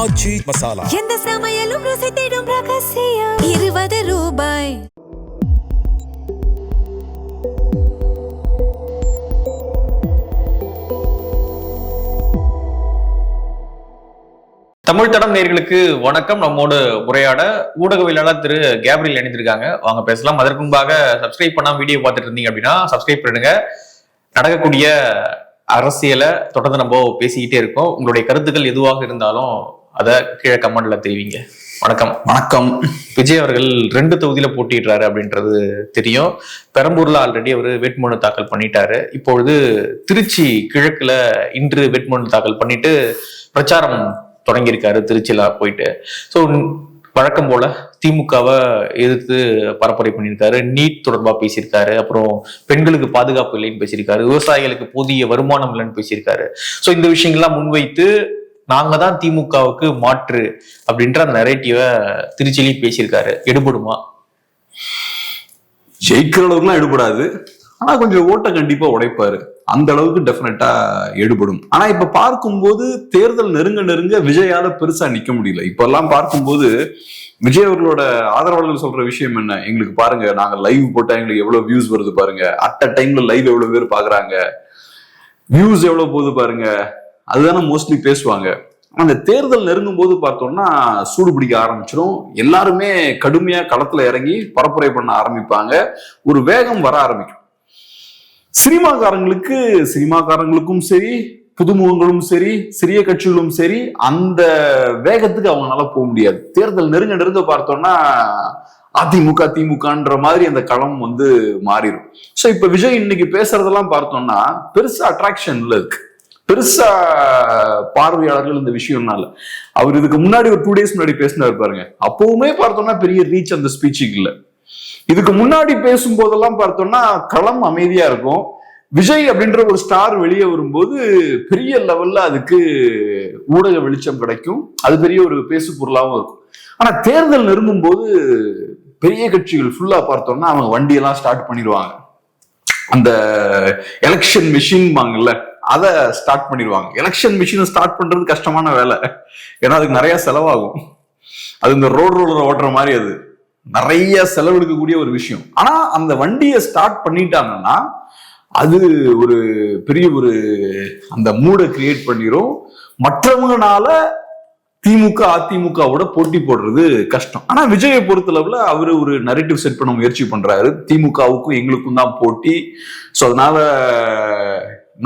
ஆச்சி மசாலா. எந்த சமையலும் ருசி தேடும் ரகசியம். 20 ரூபாய். தமிழ் தடம் நேயர்களுக்கு வணக்கம். நம்மோடு உரையாட ஊடகவியலாளர் திரு கேப்ரியல் இணைந்திருக்காங்க. வாங்க பேசலாம். அதற்கு முன்பாக சப்ஸ்கிரைப் பண்ணாம வீடியோ பார்த்துட்டு இருந்தீங்க அப்படின்னா சப்ஸ்கிரைப் பண்ணுங்க. நடக்கக்கூடிய அரசியலை தொடர்ந்து நம்ம பேசிக்கிட்டே இருக்கோம். உங்களுடைய கருத்துக்கள் எதுவாக இருந்தாலும் அதை கீழே கமெண்ட்ல தெரிவிங்க. வணக்கம். வணக்கம். விஜய் அவர்கள் 2 தொகுதியில போட்டிடுறாரு அப்படின்றது தெரியும். பெரம்பூர்ல ஆல்ரெடி அவர் வேட்புமனு தாக்கல் பண்ணிட்டாரு. இப்பொழுது திருச்சி கிழக்குல இன்று வேட்புமனு தாக்கல் பண்ணிட்டு பிரச்சாரம் தொடங்கியிருக்காரு திருச்சியில போயிட்டு. ஸோ வழக்கம் போல திமுகவை எதிர்த்து பரப்புரை பண்ணியிருக்காரு. நீட் தொடர்பா பேசியிருக்காரு. அப்புறம் பெண்களுக்கு பாதுகாப்பு இல்லைன்னு பேசியிருக்காரு. விவசாயிகளுக்கு போதிய வருமானம் இல்லைன்னு பேசியிருக்காரு. ஸோ இந்த விஷயங்கள்லாம் முன்வைத்து நாங்க தான் திமுகவுக்கு மாற்று அப்படின்ற அந்த நரேட்டிவை திருச்சியிலையும் பேசியிருக்காரு. எடுபடுமா? ஜெயிக்கிற அளவுக்குலாம் எடுபடாது. ஆனா கொஞ்சம் ஓட்டை கண்டிப்பா உடைப்பாரு. அந்த அளவுக்கு டெஃபினட்டா எடுபடும். ஆனா இப்ப பார்க்கும்போது தேர்தல் நெருங்க விஜயால பெருசா நிக்க முடியல. இப்ப எல்லாம் பார்க்கும்போது விஜய் அவர்களோட ஆதரவாளர்கள் சொல்ற விஷயம் என்ன, எங்களுக்கு பாருங்க நாங்க லைவ் போட்டா எங்களுக்கு எவ்வளவு வியூஸ் வருது பாருங்க, அட் அ டைம்ல லைவ் எவ்வளவு பேர் பாக்குறாங்க, வியூஸ் எவ்வளவு போகுது பாருங்க, அதுதானே மோஸ்ட்லி பேசுவாங்க. அந்த தேர்தல் நெருங்கும் போது பார்த்தோம்னா சூடு பிடிக்க ஆரம்பிச்சிடும். எல்லாருமே கடுமையா களத்துல இறங்கி பரப்புரை பண்ண ஆரம்பிப்பாங்க. ஒரு வேகம் வர ஆரம்பிக்கும். சினிமாக்காரங்களுக்கும் சரி, புதுமுகங்களும் சரி, சிறிய கட்சிகளும் சரி, அந்த வேகத்துக்கு அவங்களால போக முடியாது. தேர்தல் நெருங்க பார்த்தோம்னா அதிமுக திமுகன்ற மாதிரி அந்த களம் மாறிடும். சோ இப்ப விஜய் இன்னைக்கு பேசுறதெல்லாம் பார்த்தோம்னா பெருசா அட்ராக்ஷன்ல இருக்கு, பெருசா பார்வையாளர்கள் இந்த விஷயம்னால. அவர் இதுக்கு முன்னாடி ஒரு 2 days முன்னாடி பேசினாரு பாருங்க, அப்பவுமே பார்த்தோம்னா பெரிய ரீச் அந்த ஸ்பீச்சுக்கு இல்ல. இதுக்கு முன்னாடி பேசும்போதெல்லாம் பார்த்தோம்னா களம் அமைதியா இருக்கும். விஜய் அப்படின்ற ஒரு ஸ்டார் வெளியே வரும்போது பெரிய லெவல்ல அதுக்கு ஊடக வெளிச்சம் கிடைக்கும். அது பெரிய ஒரு பேசு பொருளாகவும் இருக்கும். ஆனா தேர்தல் நெருங்கும் போது பெரிய கட்சிகள் ஃபுல்லா பார்த்தோம்னா அவங்க வண்டியெல்லாம் ஸ்டார்ட் பண்ணிடுவாங்க. அந்த எலெக்ஷன் மிஷின் வாங்கல்ல, அதை ஸ்டார்ட் பண்ணிடுவாங்க. எலெக்ஷன் மிஷினை ஸ்டார்ட் பண்றது கஷ்டமான வேலை. ஏன்னா அதுக்கு நிறைய செலவாகும். அது இந்த ரோலரை ஓட்டுற மாதிரி அது நிறைய செலவெடுக்கக்கூடிய ஒரு விஷயம். ஆனா அந்த வண்டியை ஸ்டார்ட் பண்ணிட்டாங்கன்னா அது ஒரு பெரிய ஒரு அந்த மூடை கிரியேட் பண்ணிரும். மற்றவங்கனால திமுக அதிமுகவோட போட்டி போடுறது கஷ்டம். ஆனா விஜயை பொறுத்தளவுல அவரு ஒரு நரேட்டிவ் செட் பண்ண முயற்சி பண்றாரு. திமுகவுக்கும் எங்களுக்கும் தான் போட்டி. சோ அதனால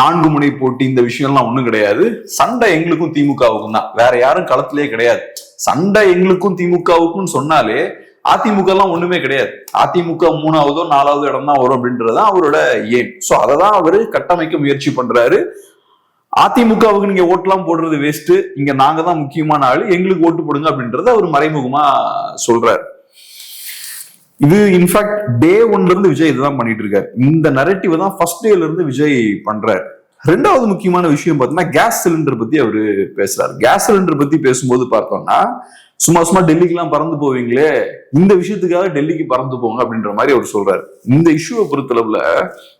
4 முனை போட்டி இந்த விஷயம்லாம் ஒண்ணும் கிடையாது. சண்டை எங்களுக்கும் திமுகவுக்கும் தான், வேற யாரும் களத்திலே கிடையாது. சண்டை எங்களுக்கும் திமுகவுக்கும் சொன்னாலே அதிமுக எல்லாம் ஒண்ணுமே கிடையாது. அதிமுக 3வது 4வது இடம் தான் வரும் அப்படின்றதுதான் அவரோட ஏம். சோ அததான் அவரு கட்டமைக்க முயற்சி பண்றாரு. அதிமுகவுக்கு நீங்க ஓட்டுலாம் போடுறது வேஸ்ட், இங்க நாங்க தான் முக்கியமான ஆளு, எங்களுக்கு ஓட்டு போடுங்க அப்படின்றத அவர் மறைமுகமா சொல்றாரு. இது இன்ஃபேக்ட் டே 1ல இருந்து விஜய் இதுதான் பண்ணிட்டு இருக்காரு. இந்த நரேட்டிவ் தான் ஃபர்ஸ்ட் டேல இருந்து விஜய் பண்றாரு. 2வது முக்கியமான விஷயம் பார்த்தோம்னா கேஸ் சிலிண்டர் பத்தி அவரு பேசுறாரு. கேஸ் சிலிண்டர் பத்தி பேசும்போது பார்த்தோம்னா சும்மா டெல்லிக்கு எல்லாம் பறந்து போவீங்களே, இந்த விஷயத்துக்காக டெல்லிக்கு பறந்து போங்க அப்படின்ற மாதிரி அவர் சொல்றாரு. இந்த இஷ்யூவை பொறுத்தளவுல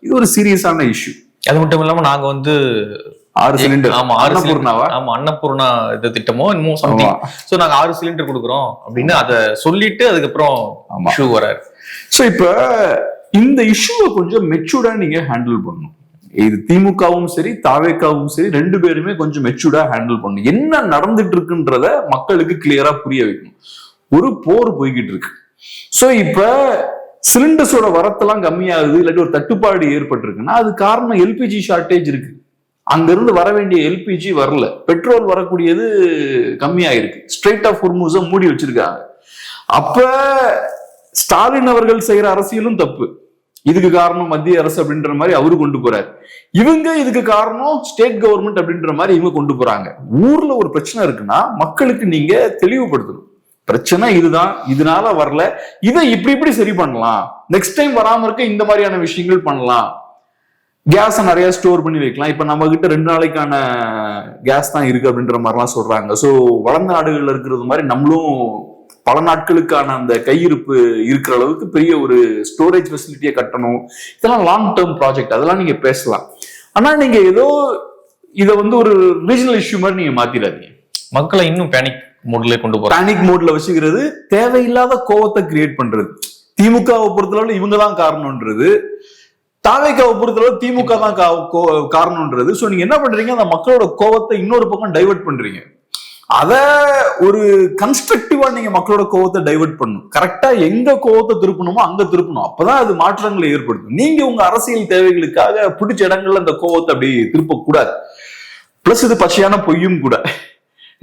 இது ஒரு சீரியஸான இஷ்யூ. அது மட்டும் இல்லாம நாங்க 6 சிலிண்டர், அன்னபூர்ணா இந்த திட்டமோ இன்னும் சம்திங், சோ நாங்க 6 சிலிண்டர் கொடுக்குறோம் அப்படின்னு அதை சொல்லிட்டு அதுக்கப்புறம் இஷ்யூ வராரு. சோ இப்ப இந்த இஷ்யூவை கொஞ்சம் மெச்சூர்டா நீங்க ஹேண்டில் பண்ணணும். இது திமுகவும் சரி தாவேக்காவும் சரி 2 பேருமே கொஞ்சம் மெச்சூர்டா ஹேண்டில் பண்ணணும். என்ன நடந்துட்டு இருக்குன்றத மக்களுக்கு கிளியரா புரிய வைக்கணும். ஒரு போர் போய்கிட்டு இருக்கு. சோ இப்ப சிலிண்டர்ஸோட வரத்தெல்லாம் கம்மியாகுது, இல்லாட்டி ஒரு தட்டுப்பாடு ஏற்பட்டிருக்குன்னா அது காரணம் எல்பிஜி ஷார்டேஜ் இருக்கு. அங்க இருந்து வர வேண்டிய எல்பிஜி வரல, பெட்ரோல் வரக்கூடியது கம்மியாயிருக்கு. ஸ்ட்ரெயிட் ஆஃப் ஹோர்முஸை மூடி வச்சிருக்காங்க. அப்ப ஸ்டாலின் அவர்கள் செய்யற அரசியலும் தப்பு. இதுக்கு காரணம் மத்திய அரசு அப்படின்ற மாதிரி அவரு கொண்டு போறாரு. இவங்க இதுக்கு காரணம் ஸ்டேட் கவர்மெண்ட் அப்படின்ற மாதிரி இவங்க கொண்டு போறாங்க. ஊர்ல ஒரு பிரச்சனை இருக்குன்னா மக்களுக்கு நீங்க தெளிவுபடுத்தணும். பிரச்சனை இதுதான், இதனால வரல, இதை இப்படி சரி பண்ணலாம், நெக்ஸ்ட் டைம் வராம இருக்க இந்த மாதிரியான விஷயங்கள் பண்ணலாம். கேஸை நிறைய ஸ்டோர் பண்ணி வைக்கலாம். இப்ப நம்ம கிட்ட 2 நாளைக்கான கேஸ் தான் இருக்கு அப்படின்ற மாதிரிலாம் சொல்றாங்க. சோ வளர்ந்த நாடுகள்ல இருக்கிறது மாதிரி நம்மளும் பல நாட்களுக்கான அந்த கையிருப்பு இருக்கிற அளவுக்கு பெரிய ஒரு ஸ்டோரேஜ் ஃபெசிலிட்டியை கட்டணும். இதெல்லாம் லாங் டேர்ம் ப்ராஜெக்ட், அதெல்லாம் நீங்க பேசலாம். ஆனா நீங்க ஏதோ இதை ஒரு ரீஜனல் இஷ்யூ மாதிரி நீங்க மாத்திடாதீங்க. மக்களை இன்னும் பேனிக் மோட்ல கொண்டு போறாங்க. பேனிக் மோட்ல வச்சுக்கிறது, தேவையில்லாத கோவத்தை கிரியேட் பண்றது. திமுகவை பொறுத்தளவு இவங்க தான் காரணம்ன்றது, தாவேக்காவை பொறுத்தளவு திமுக தான் காரணம்ன்றது. சோ நீங்க என்ன பண்றீங்க, அந்த மக்களோட கோவத்தை இன்னொரு பக்கம் டைவர்ட் பண்றீங்க. அத ஒரு கன்ஸ்ட்ரக்டிவா நீங்க மக்களோட கோவத்தை டைவர்ட் பண்ணணும். கரெக்டா எங்க கோவத்தை திருப்பணுமோ அங்க திருப்பணும். அப்பதான் அது மாற்றங்களை ஏற்படுத்தும். நீங்க உங்க அரசியல் தேவைகளுக்காக பிடிச்ச இடங்கள்ல அந்த கோவத்தை அப்படி திருப்ப கூடாது. பிளஸ் இது பச்சையான பொய்யும் கூட.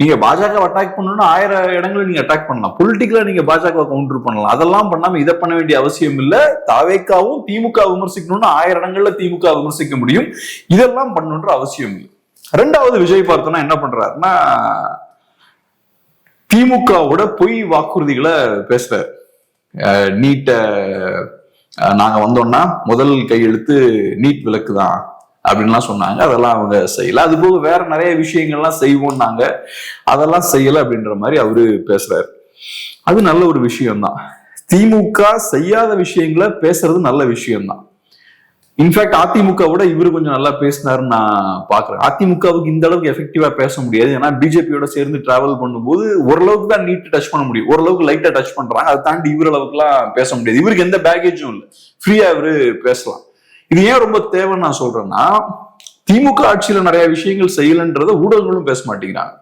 நீங்க பாஜக அட்டாக் பண்ணணும்னா 1000 இடங்களை நீங்க அட்டாக் பண்ணலாம். பொலிட்டிக்கலா நீங்க பாஜக கவுண்டர் பண்ணலாம். அதெல்லாம் பண்ணாம இதை பண்ண வேண்டிய அவசியம் இல்ல. தாவேக்காவும் திமுக விமர்சிக்கணும்னா 1000 இடங்கள்ல திமுக விமர்சிக்க முடியும். இதெல்லாம் பண்ணணுன்ற அவசியம் இல்லை. ரெண்டாவது விஜய் பார்த்தோம்னா என்ன பண்றாருன்னா, திமுகவோட பொய் வாக்குறுதிகளை பேசுறாரு. நீட்டை நாங்க வந்தோம்னா முதல் கையெழுத்து நீட் விலக்கு தான் அப்படின்லாம் சொன்னாங்க. அதெல்லாம் அவங்க செய்யல. அது போக வேற நிறைய விஷயங்கள்லாம் செய்வோம்னாங்க, அதெல்லாம் செய்யல அப்படின்ற மாதிரி அவரு பேசுறாரு. அது நல்ல ஒரு விஷயம்தான். திமுக செய்யாத விஷயங்களை பேசுறது நல்ல விஷயம்தான். இன்ஃபேக்ட் அதிமுக விட இவரு கொஞ்சம் நல்லா பேசினாருன்னு நான் பாக்குறேன். அதிமுகவுக்கு இந்த அளவுக்கு எஃபெக்டிவா பேச முடியாது. ஏன்னா பிஜேபியோட சேர்ந்து டிராவல் பண்ணும்போது ஓரளவுக்கு தான் நீட் டச் பண்ண முடியும், ஓரளவுக்கு லைட்டா டச் பண்றாங்க. அதை தாண்டி இவர் அளவுக்கு எல்லாம் பேச முடியாது. இவருக்கு எந்த பேகேஜும் இல்லை, ஃப்ரீயா இவரு பேசலாம். இது ஏன் ரொம்ப தேவைன்னு நான் சொல்றேன்னா, திமுக ஆட்சியில நிறைய விஷயங்கள் செய்யலன்றத ஊடகங்களும் பேச மாட்டேங்கிறாங்க.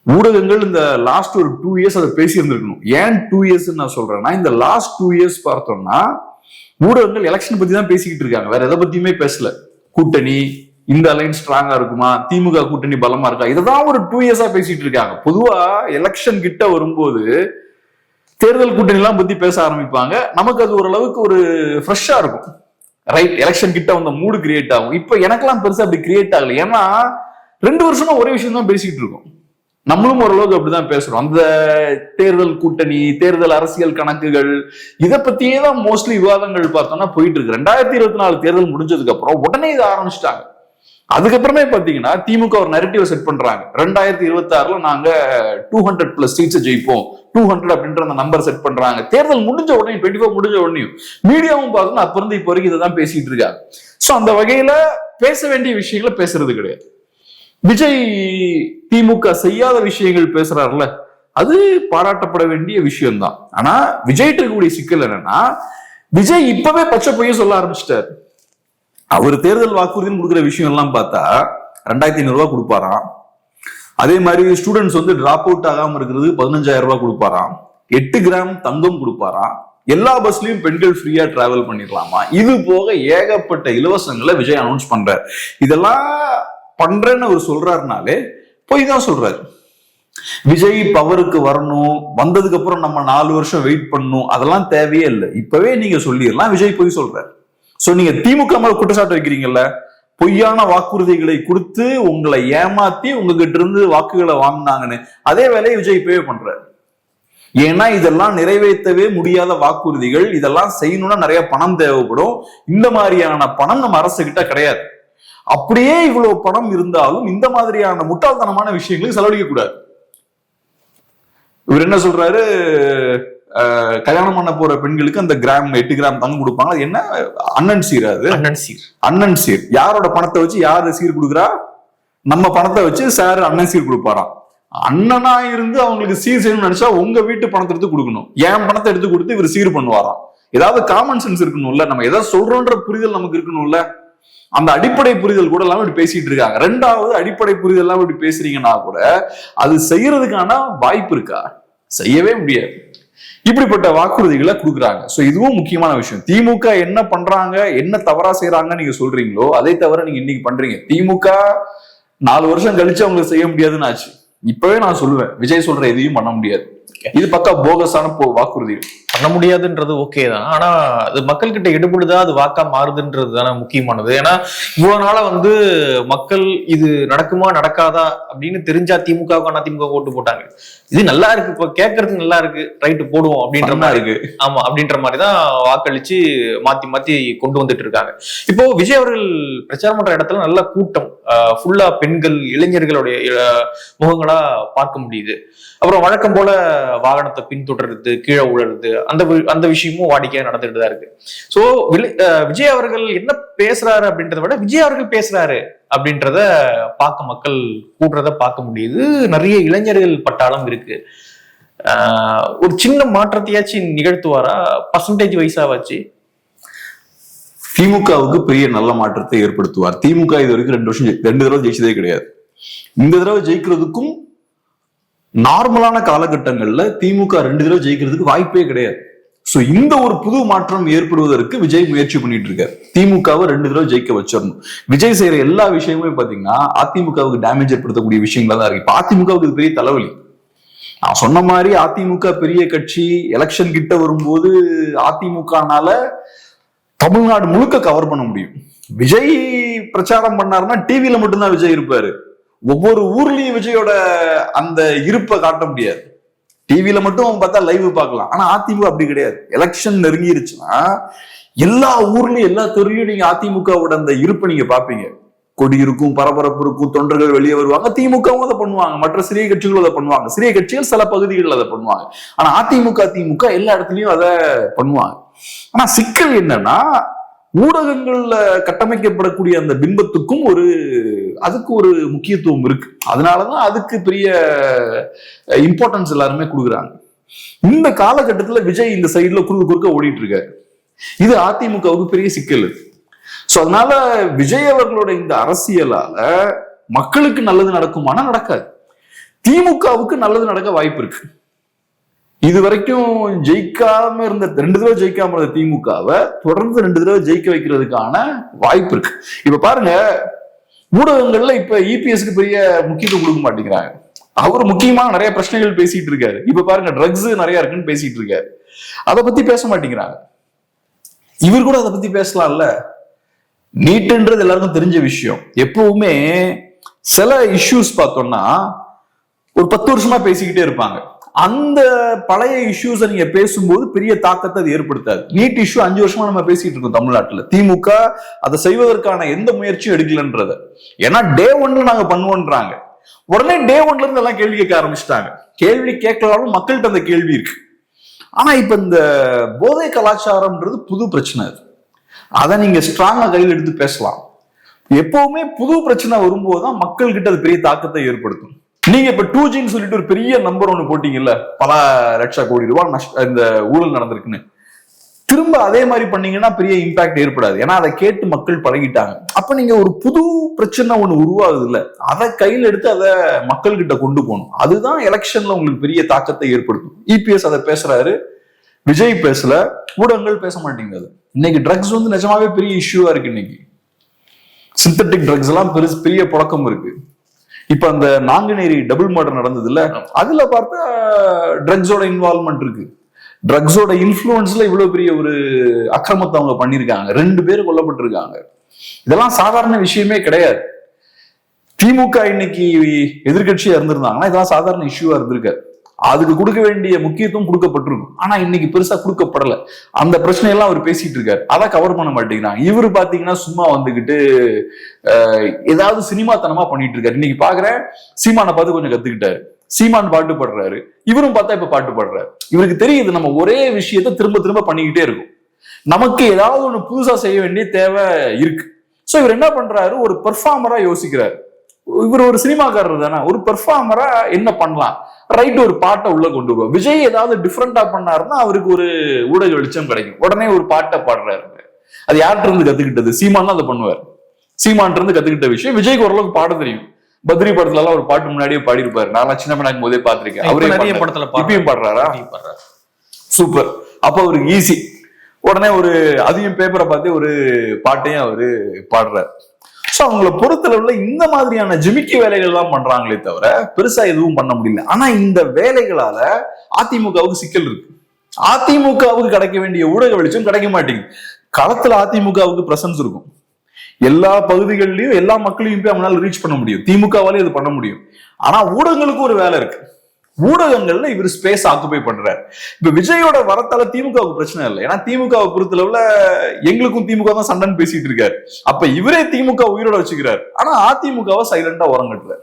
ஊடகங்கள் இந்த லாஸ்ட் ஒரு 2 இயர்ஸ் அதை பேசி இருந்திருக்கணும். ஏன் 2 இயர்ஸ் நான் சொல்றேன்னா, இந்த லாஸ்ட் 2 இயர்ஸ் பார்த்தோம்னா ஊடகங்கள் எலெக்ஷன் பத்தி தான் பேசிக்கிட்டு இருக்காங்க, வேற எதை பத்தியுமே பேசல. கூட்டணி, இந்த அலைன்ஸ் ஸ்ட்ராங்கா இருக்குமா, திமுக கூட்டணி பலமா இருக்கா, இததான் ஒரு 2 இயர்ஸா பேசிட்டு இருக்காங்க. பொதுவா எலெக்ஷன் கிட்ட வரும்போது தேர்தல் கூட்டணி எல்லாம் பத்தி பேச ஆரம்பிப்பாங்க. நமக்கு அது ஓரளவுக்கு ஒரு ஃப்ரெஷ்ஷா இருக்கும். ரைட், எலெக்ஷன் கிட்ட வந்த மூடு கிரியேட் ஆகும். இப்ப எனக்கெல்லாம் பெருசா அப்படி கிரியேட் ஆகல. ஏன்னா 2 வருஷமா ஒரே விஷயம் தான் பேசிட்டு இருக்கோம். நம்மளும் ஓரளவுக்கு அப்படிதான் பேசுறோம். அந்த தேர்தல் கூட்டணி, தேர்தல் அரசியல் கணக்குகள், இதை பத்தியே தான் மோஸ்ட்லி விவாதங்கள் பார்த்தோம்னா போயிட்டு இருக்கு. 2024 தேர்தல் முடிஞ்சதுக்கு அப்புறம் உடனே இதை ஆரம்பிச்சிட்டாங்க. அதுக்கப்புறமே பாத்தீங்கன்னா திமுக ஒரு நெரட்டிவ் செட் பண்றாங்க. 2026 நாங்க 200+ சீட்ஸ் ஜெயிப்போம், 200 அப்படின்ற அந்த நம்பர் செட் பண்றாங்க. தேர்தல் முடிஞ்ச உடனே 24 முடிஞ்ச உடனே மீடியாவும் பார்த்தோம்னா அப்ப இருந்து இப்ப வரைக்கும் இதை தான் பேசிட்டு இருக்காங்க. சோ அந்த வகையில பேச வேண்டிய விஷயங்களை பேசுறது கிடையாது. விஜய் திமுக செய்யாத விஷயங்கள் பேசுறாருல, அது பாராட்டப்பட வேண்டிய விஷயம்தான். ஆனா விஜய்கிட்ட இருக்கக்கூடிய சிக்கல் என்னன்னா, விஜய் இப்பவே பச்சை பொய்ய சொல்ல ஆரம்பிச்சிட்டாரு. அவர் தேர்தல் வாக்குறுதின்னு கொடுக்குற விஷயம் எல்லாம் பார்த்தா 2500 ரூபாய் கொடுப்பாராம். அதே மாதிரி ஸ்டூடெண்ட்ஸ் வந்து டிராப் அவுட் ஆகாம இருக்கிறது 15000 ரூபாய் கொடுப்பாராம். 8 கிராம் தங்கம் கொடுப்பாராம். எல்லா பஸ்லயும் பெண்கள் ஃப்ரீயா டிராவல் பண்ணிடலாமா. இது போக ஏகப்பட்ட இலவசங்களை விஜய் அனௌன்ஸ் பண்றாரு. இதெல்லாம் பண்றேன்னு அவர் சொல்றாருனாலே போய் தான் சொல்றாரு. விஜய் பவருக்கு வரணும், வந்ததுக்கு அப்புறம் நம்ம 4 வருஷம் வெயிட் பண்ணணும், அதெல்லாம் தேவையே இல்லை. இப்பவே நீங்க சொல்லிடலாம் விஜய் போய் சொல்றாரு. சோ நீங்க திமுக மேல குற்றச்சாட்டு வைக்கிறீங்கல்ல, பொய்யான வாக்குறுதிகளை கொடுத்து உங்களை ஏமாத்தி உங்ககிட்ட இருந்து வாக்குகளை வாங்கினாங்கன்னு, அதே வேலையை விஜய் இப்பவே பண்றாரு. ஏன்னா இதெல்லாம் நிறைவேற்றவே முடியாத வாக்குறுதிகள், இதெல்லாம் செய்யணும்னா நிறைய பணம் தேவைப்படும். இந்த மாதிரியான பணம் நம்ம அரசு கிட்ட கிடையாது. அப்படியே இவ்வளவு பணம் இருந்தாலும் இந்த மாதிரியான முட்டாள்தனமான விஷயங்களுக்கு செலவழிக்க கூடாது. இவர் என்ன சொல்றாரு, கல்யாணம் பண்ண போற பெண்களுக்கு அந்த 8 கிராம் தங்கம் கொடுப்பாங்க. அது என்ன அண்ணன் சீர்? அது அண்ணன் சீர். யாரோட பணத்தை வச்சு யாரு சீர் கொடுக்குறா? நம்ம பணத்தை வச்சு சார் அண்ணன் சீர் கொடுப்பாராம். அண்ணனா இருந்து அவங்களுக்கு சீர் செய்யணும்னு நினைச்சா உங்க வீட்டு பணத்தை எடுத்து கொடுக்கணும். என் பணத்தை எடுத்து கொடுத்து இவர் சீர் பண்ணுவாராம். ஏதாவது காமன் சென்ஸ் இருக்கணும்ல, நம்ம எதாவது சொல்றோன்ற புரிதல் நமக்கு இருக்கணும்ல. அந்த அடிப்படை புரிதல் கூட எல்லாம் இப்படி பேசிட்டு இருக்காங்க. ரெண்டாவது, அடிப்படை புரிதல் எல்லாம் இப்படி பேசுறீங்கன்னா கூட அது செய்யறதுக்கான வாய்ப்பு இருக்கா? செய்யவே முடியாது. இப்படிப்பட்ட வாக்குறுதிகளை கொடுக்குறாங்க. சோ இதுவும் முக்கியமான விஷயம். திமுக என்ன பண்றாங்க, என்ன தவறா செய்யறாங்கன்னு நீங்க சொல்றீங்களோ அதை தவிர நீங்க இன்னைக்கு பண்றீங்க. திமுக 4 வருஷம் கழிச்சு அவங்க செய்ய முடியாதுன்னு ஆச்சு. இப்பவே நான் சொல்லுவேன், விஜய் சொல்ற எதையும் பண்ண முடியாது. இது பக்கா போகஸான வாக்குறுதி. பண்ண முடியாதுன்றது ஓகே தான், ஆனா அது மக்கள் கிட்ட எடுபடுதா, அது வாக்கா மாறுதுன்றது தானே முக்கியமானது. ஏன்னா இவ்வளவு நாளா வந்து மக்கள் இது நடக்குமா நடக்காதா அப்படின்னு தெரிஞ்சா திமுக அதிமுக ஓட்டு போட்டாங்க. இது நல்லா இருக்கு, இப்ப கேட்கறதுக்கு நல்லா இருக்கு, ரைட்டு போடுவோம் அப்படின்ற மாதிரி இருக்கு. ஆமா, அப்படின்ற மாதிரிதான் வாக்களிச்சு மாத்தி மாத்தி கொண்டு வந்துட்டு இருக்காங்க. இப்போ விஜய் அவர்கள் பிரச்சாரம் பண்ற இடத்துல நல்ல கூட்டம், ஃபுல்லா பெண்கள், இளைஞர்களுடைய முகங்களா பார்க்க முடியுது. அப்புறம் வழக்கம் போல வாகனத்தை பின்தொடர்றது, கீழே உழறது, அந்த விஷயமும் வாடிக்கையா நடந்துட்டு தான் இருக்கு. சோ விஜய் அவர்கள் என்ன பேசுறாரு அப்படின்றத விட விஜய் அவர்கள் பேசுறாரு அப்படின்றத மக்கள் கூடுறத பார்க்க முடியுது. நிறைய இளைஞர்கள் பட்டாளம் இருக்கு. ஒரு சின்ன மாற்றத்தையாச்சும் நிகழ்த்துவாரா பர்சன்டேஜ் வைஸா வச்சு? திமுகவுக்கு பெரிய நல்ல மாற்றத்தை ஏற்படுத்துவார். திமுக இது வரைக்கும் 2 தடவை ஜெயிச்சதே கிடையாது. இந்த தடவை ஜெயிக்கிறதுக்கும் நார்மலான காலகட்டங்கள்ல திமுக 2 தடவை ஜெயிக்கிறதுக்கு வாய்ப்பே கிடையாது. சோ இந்த ஒரு புது மாற்றம் ஏற்படுவதற்கு விஜய் முயற்சி பண்ணிட்டு இருக்காரு. திமுகவை 2 தடவை ஜெயிக்க வச்சிடணும். விஜய் செய்யற எல்லா விஷயமுமே பாத்தீங்கன்னா அதிமுகவுக்கு டேமேஜ் ஏற்படுத்தக்கூடிய விஷயங்களா தான் இருக்கு. இப்ப அதிமுகவுக்கு இது பெரிய தலைவலி. நான் சொன்ன மாதிரி அதிமுக பெரிய கட்சி, எலெக்ஷன் கிட்ட வரும்போது அதிமுகனால தமிழ்நாடு முழுக்க கவர் பண்ண முடியும். விஜய் பிரச்சாரம் பண்ணாருன்னா டிவியில மட்டும்தான் விஜய் இருப்பாரு. ஒவ்வொரு ஊர்லயும் விஜயோட அந்த இருப்பை காட்ட முடியாது. டிவியில மட்டும் பார்த்தா லைவ் பார்க்கலாம். ஆனா அதிமுக அப்படி கிடையாது. எலெக்ஷன் நெருங்கிருச்சுன்னா எல்லா ஊர்லயும் எல்லா தெருவிலையும் நீங்க அதிமுகவோட அந்த இருப்பை நீங்க பாப்பீங்க. கொடி இருக்கும், பரபரப்பு இருக்கும், தொண்டர்கள் வெளியே வருவாங்க. திமுகவும் அதை பண்ணுவாங்க, மற்ற சிறிய கட்சிகளும் அதை பண்ணுவாங்க. சிறிய கட்சிகள் சில பகுதிகளில் அதை பண்ணுவாங்க. ஆனா திமுக எல்லா இடத்துலயும் அதை பண்ணுவாங்க. ஆனா சிக்கல் என்னன்னா, ஊடகங்கள்ல கட்டமைக்கப்படக்கூடிய அந்த பிம்பத்துக்கும் அதுக்கு ஒரு முக்கியத்துவம் இருக்கு. அதனாலதான் அதுக்கு பெரிய இம்பார்ட்டன்ஸ் எல்லாருமே கொடுக்குறாங்க. இந்த காலகட்டத்துல விஜய் இந்த சைடுல குறுக்க ஓடிட்டு இருக்காரு. இது அதிமுகவுக்கு பெரிய சிக்கல். சோ அதனால விஜய் அவர்களோட இந்த அரசியலால மக்களுக்கு நல்லது நடக்குமானா நடக்காது. திமுகவுக்கு நல்லது நடக்க வாய்ப்பு இருக்கு. இது வரைக்கும் ஜெயிக்காம இருந்த 2 தடவை ஜெயிக்காம இருந்த திமுகவை தொடர்ந்து 2 தடவை ஜெயிக்க வைக்கிறதுக்கான வாய்ப்பு இருக்கு. இப்ப பாருங்க, ஊடகங்கள்ல இப்ப இபிஎஸ்க்கு பெரிய முக்கியத்துவம் கொடுக்க மாட்டேங்கிறாங்க. அவர் முக்கியமான நிறைய பிரச்சனைகள் பேசிட்டு இருக்காரு. இப்ப பாருங்க, ட்ரக்ஸ் நிறைய இருக்குன்னு பேசிட்டு இருக்காரு. அதை பத்தி பேச மாட்டேங்கிறாங்க. இவர் கூட அதை பத்தி பேசலாம்ல. நீட்டுன்றது எல்லாருக்கும் தெரிஞ்ச விஷயம். எப்பவுமே சில இஷ்யூஸ் பார்த்தோம்னா ஒரு 10 வருஷமா பேசிக்கிட்டே இருப்பாங்க. அந்த பழைய இஷ்யூஸை நீங்க பேசும்போது பெரிய தாக்கத்தை அது ஏற்படுத்தாது. நீட் இஷ்யூ 5 வருஷமா நம்ம பேசிட்டு இருக்கோம் தமிழ்நாட்டுல. திமுக அதை செய்வதற்கான எந்த முயற்சியும் எடுக்கலன்றத. ஏன்னா டே 1 நாங்க பண்ணுவோன்றாங்க. உடனே டே 1ல இருந்து எல்லாம் கேள்வி கேட்க ஆரம்பிச்சிட்டாங்க. கேள்வி கேட்கலாலும் மக்கள்கிட்ட அந்த கேள்வி இருக்கு. ஆனா இப்ப இந்த போதை கலாச்சாரம்ன்றது புது பிரச்சனை. அதை நீங்க ஸ்ட்ராங்கா கையில் எடுத்து பேசலாம். எப்பவுமே புது பிரச்சனை வரும்போதுதான் மக்கள் கிட்ட அது பெரிய தாக்கத்தை ஏற்படுத்தும். நீங்க இப்ப 2Gன்னு சொல்லிட்டு ஒரு பெரிய நம்பர் ஒண்ணு போட்டீங்கல்ல, பல லட்சம் கோடி ரூபாய் இந்த ஊழல் நடந்திருக்குன்னு. திரும்ப அதே மாதிரி பண்ணீங்கன்னா பெரிய இம்பாக்ட் ஏற்படாது. ஏன்னா அதை கேட்டு மக்கள் பழகிட்டாங்க. அப்ப நீங்க ஒரு புது பிரச்சனை ஒண்ணு உருவாகுது இல்ல, அதை கையில் எடுத்து அதை மக்கள் கிட்ட கொண்டு போகணும். அதுதான் எலெக்ஷன்ல உங்களுக்கு பெரிய தாக்கத்தை ஏற்படுத்தும். இபிஎஸ் அதை பேசுறாரு, விஜய் பேசல, ஊடகங்கள் பேச மாட்டேங்குது. இன்னைக்கு ட்ரக்ஸ் நிஜமாவே பெரிய இஷ்யூவா இருக்கு. இன்னைக்கு சிந்தட்டிக் ட்ரக்ஸ் எல்லாம் பெரிய புழக்கம் இருக்கு. இப்ப அந்த நாங்குநேரி டபுள் மர்டர் நடந்தது இல்ல, அதுல பார்த்தா ட்ரக்ஸோட இன்வால்வ்மெண்ட் இருக்கு. ட்ரக்ஸோட இன்ஃபுளுன்ஸ்ல இவ்வளவு பெரிய ஒரு அக்கிரமத்தை அவங்க பண்ணிருக்காங்க. 2 பேர் கொல்லப்பட்டிருக்காங்க. இதெல்லாம் சாதாரண விஷயமே கிடையாது. திமுக இன்னைக்கு எதிர்கட்சியா இருந்திருந்தாங்கன்னா இதெல்லாம் சாதாரண இஷ்யூவா இருந்திருக்காரு. அதுக்கு கொடுக்க வேண்டிய முக்கியத்துவம் கொடுக்கப்பட்டிருக்கும். ஆனா இன்னைக்கு பெருசா கொடுக்கப்படல. அந்த பிரச்சனையெல்லாம் அவர் பேசிட்டு இருக்காரு. அதை கவர் பண்ண மாட்டேங்கிறாங்க. இவரு பாத்தீங்கன்னா சும்மா வந்துகிட்டு ஏதாவது சினிமாத்தனமா பண்ணிட்டு இருக்காரு. இன்னைக்கு பாக்குறேன், சீமானை பார்த்து கொஞ்சம் கத்துக்கிட்டாரு. சீமான் பாட்டு பாடுறாரு, இவரும் பார்த்தா இப்ப பாட்டு பாடுறாரு. இவருக்கு தெரியுது நம்ம ஒரே விஷயத்த திரும்ப திரும்ப பண்ணிக்கிட்டே இருக்கும். நமக்கு ஏதாவது ஒண்ணு புதுசா செய்ய வேண்டிய தேவை இருக்கு. சோ இவர் என்ன பண்றாரு, ஒரு பெர்ஃபார்மரா யோசிக்கிறாரு. இவர் ஒரு சினிமாக்காரர் தானே, ஒரு பெர்ஃபார்மரா என்ன பண்ணலாம், ரைட், ஒரு பாட்டை உள்ள கொண்டு போவோம். விஜய் ஏதாவது டிஃப்ரெண்டா பண்ணாருன்னா அவருக்கு ஒரு ஊடக வெளிச்சம் கிடைக்கும். உடனே ஒரு பாட்டை பாடுறாரு. அது யார்கிட்ட இருந்து கத்துக்கிட்டது? சீமான் தான் அதை பண்ணுவார். சீமான் இருந்து கத்துக்கிட்ட விஷயம். விஜய்க்கு ஓரளவுக்கு பாட தெரியும். பத்ரி படத்துல எல்லாம் ஒரு பாட்டு முன்னாடியே பாடிருப்பாரு. நான் சின்ன பையனாக்கும் போதே பாத்திருக்கேன். அவரே நிறைய படத்துல இப்பயும் பாடுறாரா? சூப்பர். அப்ப அவருக்கு ஈஸி. உடனே ஒரு அதையும் பேப்பரை பார்த்து ஒரு பாட்டையும் அவரு பாடுறாரு. சோ அவங்கள பொறுத்தளவுல இந்த மாதிரியான ஜிமிக்கி வேலைகள் எல்லாம் பண்றாங்களே தவிர பெருசா எதுவும் பண்ண முடியல. ஆனா இந்த வேலைகளால அதிமுகவுக்கு சிக்கல் இருக்கு. அதிமுகவுக்கு கிடைக்க வேண்டிய ஊடக வெளிச்சம் கிடைக்க மாட்டேங்குது. களத்துல அதிமுகவுக்கு பிரசன்ஸ் இருக்கும். எல்லா பகுதிகளிலையும் எல்லா மக்களையும் போய் அவங்களால ரீச் பண்ண முடியும். திமுகவாலே இது பண்ண முடியும். ஆனா ஊடகங்களுக்கு ஒரு வேலை இருக்கு. ஊடகங்கள்ல இவர் ஸ்பேஸ் ஆக்குபை பண்றாரு. இப்ப விஜயோட வரத்தால திமுகவுக்கு பிரச்சனை இல்லை. ஏன்னா திமுகவை பொறுத்தளவுல எங்களுக்கும் திமுக தான் சண்டைன்னு பேசிட்டு இருக்காரு. அப்ப இவரே திமுக உயிரோட வச்சுக்கிறாரு. ஆனா அதிமுகவை சைலண்டா உரங்கட்டுறாரு.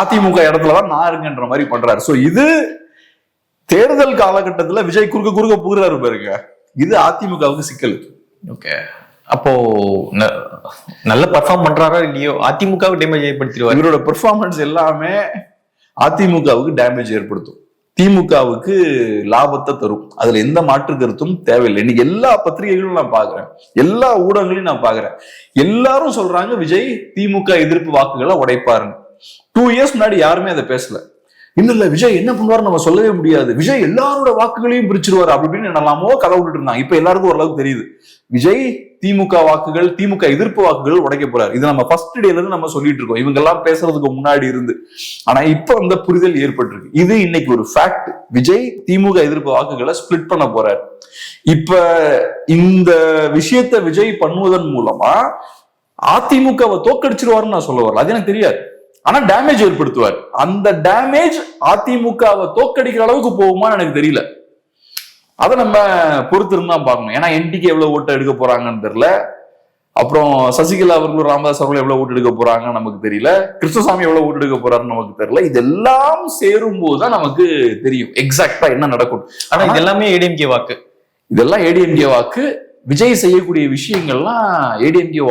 அதிமுக இடத்துலதான் நான் இருக்குன்ற மாதிரி பண்றாரு. சோ இது தேர்தல் காலகட்டத்துல விஜய் குறுக்க புகுறாரு பாருங்க. இது அதிமுகவுக்கு சிக்கல். ஓகே, அப்போ நல்ல பெர்ஃபார்ம் பண்றாரோ இல்லையோ அதிமுகவுக்கு டேமேஜ் ஏற்படுத்திடுவார். இவரோட பெர்ஃபார்மன்ஸ் எல்லாமே அதிமுகவுக்கு டேமேஜ் ஏற்படுத்தும், திமுகவுக்கு லாபத்தை தரும். அதுல எந்த மாற்று கருத்தும் தேவையில்லை. இன்னைக்கு எல்லா பத்திரிகைகளும் நான் பாக்குறேன், எல்லா ஊடகங்களையும் நான் பாக்குறேன், எல்லாரும் சொல்றாங்க விஜய் திமுக எதிர்ப்பு வாக்குகளை உடைப்பாருன்னு. 2 years முன்னாடி யாருமே அதை பேசல. இல்ல விஜய் என்ன பண்ணுவாரு நம்ம சொல்லவே முடியாது, விஜய் எல்லாரோட வாக்குகளையும் பிரிச்சிருவாரு அப்படின்னு என்னெல்லாமோ கதை விட்டுட்டு இருந்தாங்க. இப்ப எல்லாருக்கும் ஓரளவுக்கு தெரியுது விஜய் திமுக வாக்குகள், திமுக எதிர்ப்பு வாக்குகள் உடைக்க போறாரு. இது நம்ம ஃபர்ஸ்ட் டேல இருந்து நம்ம சொல்லிட்டு இருக்கோம், இவங்க எல்லாம் பேசுறதுக்கு முன்னாடி இருந்து. ஆனா இப்ப அந்த புரிதல் ஏற்பட்டிருக்கு. இது இன்னைக்கு ஒரு ஃபேக்ட். விஜய் திமுக எதிர்ப்பு வாக்குகளை ஸ்பிளிட் பண்ண போறாரு. இப்ப இந்த விஷயத்தை விஜய் பண்ணுவதன் மூலமா அதிமுகவை தோக்கடிச்சிருவாருன்னு நான் சொல்ல வரல, அது எனக்கு தெரியாது. ஆனா டேமேஜ் ஏற்படுத்துவார். அந்த டேமேஜ் அதிமுகவை தோக்கடிக்கிற அளவுக்கு போகுமான்னு எனக்கு தெரியல. அதை நம்ம பொறுத்து இருந்தா பார்க்கணும். ஏன்னா என்டிக்கு எவ்வளவு ஓட்டு எடுக்க போறாங்கன்னு தெரியல, அப்புறம் சசிகலா அவர்களும் ராமதாஸ் அவர்களும் எவ்வளவு ஓட்டு எடுக்க போறாங்கன்னு நமக்கு தெரியல, கிருஷ்ணசாமி எவ்வளவு ஓட்டு எடுக்க போறாருன்னு நமக்கு தெரியல. இதெல்லாம் சேரும் போதுதான் நமக்கு தெரியும் எக்ஸாக்டா என்ன நடக்கும். ஆனா இது எல்லாமே ஏடிஎம்கே வாக்கு, இதெல்லாம் ஏடிஎம்கே வாக்கு. விஜய் செய்யக்கூடிய விஷயங்கள்லாம் ஏடிஎம்கே